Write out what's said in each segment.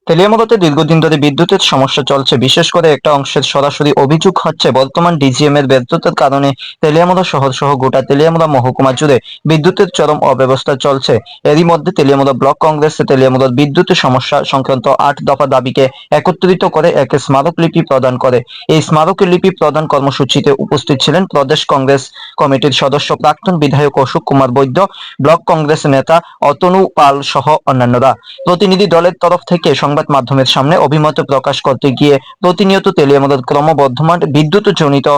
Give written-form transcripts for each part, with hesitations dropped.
তেলিয়ামুড়াতে দীর্ঘদিন ধরে বিদ্যুতের সমস্যা চলছে। বিশেষ করে একটা অংশের সরাসরি অভিযোগ হচ্ছে বর্তমান ডিজিএম এর ব্যর্থতার কারণে তেলিয়ামুড়া শহর সহ গোটা তেলিয়ামুড়া মহকুমা জুড়ে বিদ্যুতের চরম অব্যবস্থা চলছে। এরই মধ্যে তেলিয়ামুড়া ব্লক কংগ্রেস তেলিয়ামুড়ার বিদ্যুতের সমস্যা সংক্রান্ত 8 দফা দাবিকে একত্রিত করে এক স্মারকলিপি প্রদান করে। এই স্মারকলিপি প্রদান কর্মসূচিতে উপস্থিত ছিলেন প্রদেশ কংগ্রেস কমিটির সদস্য প্রাক্তন বিধায়ক অশোক কুমার বৈদ্য, ব্লক কংগ্রেস নেতা অতনু পাল সহ অন্যান্যরা। প্রতিনিধি দলের তরফ থেকে সংবাদ মাধ্যমের সামনে অভিমত প্রকাশ করতে গিয়ে প্রতিনিয়ত তেলিয়ামুড়ার ক্রমবর্ধমান বিদ্যুৎজনিত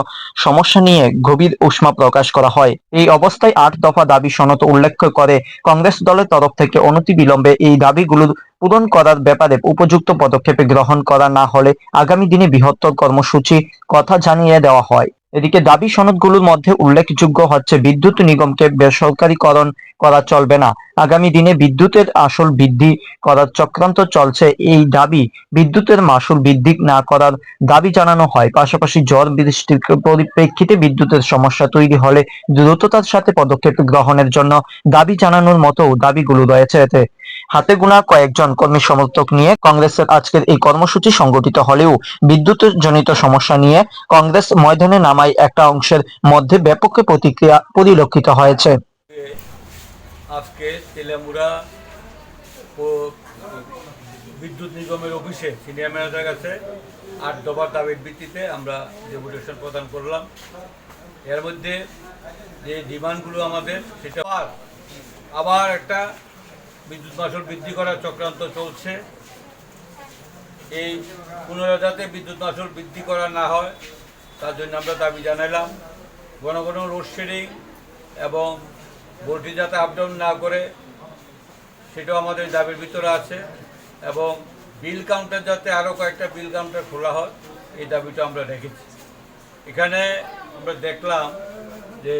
সমস্যা নিয়ে গভীর উষ্মা প্রকাশ করা হয়। এই অবস্থায় 8 দফা দাবি সনদ উল্লেখ করে কংগ্রেস দলের তরফ থেকে অনতিবিলম্বে এই দাবিগুলো পূরণ করার ব্যাপারে উপযুক্ত পদক্ষেপ গ্রহণ করা না হলে আগামী দিনে বৃহত্তর কর্মসূচি কথা জানিয়ে দেওয়া হয়। এদিকে দাবি সনদগুলোর মধ্যে উল্লেখযোগ্য হচ্ছে বিদ্যুৎ নিগমকে বেসরকারীকরণ করা চলবে না। আগামী দিনে বিদ্যুতের আসল বৃদ্ধি করার চক্রান্ত চলছে। এই দাবি বিদ্যুতের মাশুল বৃদ্ধি না করার দাবি জানানো হয়। পাশাপাশি ঝড় বৃষ্টির পরিপ্রেক্ষিতে বিদ্যুতের সমস্যা তৈরি হলে দ্রুততার সাথে পদক্ষেপ গ্রহণের জন্য দাবি জানানোর মতো দাবিগুলো রয়েছে। এতে হাতে গোনা কয়েকজন কর্মী সমর্থক নিয়ে কংগ্রেসের আজকের এই কর্মসূচি সংগঠিত হলেও বিদ্যুৎ জনিত সমস্যা নিয়ে কংগ্রেস ময়দানে নামায় একটা অংশের মধ্যে ব্যাপক প্রতিক্রিয়া পরিলক্ষিত হয়েছে। আজকে তেলিয়ামুড়া ও বিদ্যুৎ নিগমের অফিসে সিনিয়র ম্যানেজার কাছে 8 দফার দাবির ভিত্তিতে আমরা ডেপুটেশন প্রদান করলাম। এর মধ্যে যে ডিমান্ডগুলো আমাদের সেটা আবার একটা বিদ্যুৎ মাশুল বৃদ্ধি করার চক্রান্ত চলছে। এই পুনরায় যাতে বিদ্যুৎ মাশুল বৃদ্ধি করা না হয় তার জন্য আমরা দাবি জানাইলাম। ঘন ঘন লোডশেডিং এবং ভোল্টেজ যাতে আপ ডাউন না করে সেটাও আমাদের দাবির ভিতরে আছে, এবং বিল কাউন্টার যাতে আরও কয়েকটা বিল কাউন্টার খোলা হয় এই দাবিটা আমরা রেখেছি। এখানে আমরা দেখলাম যে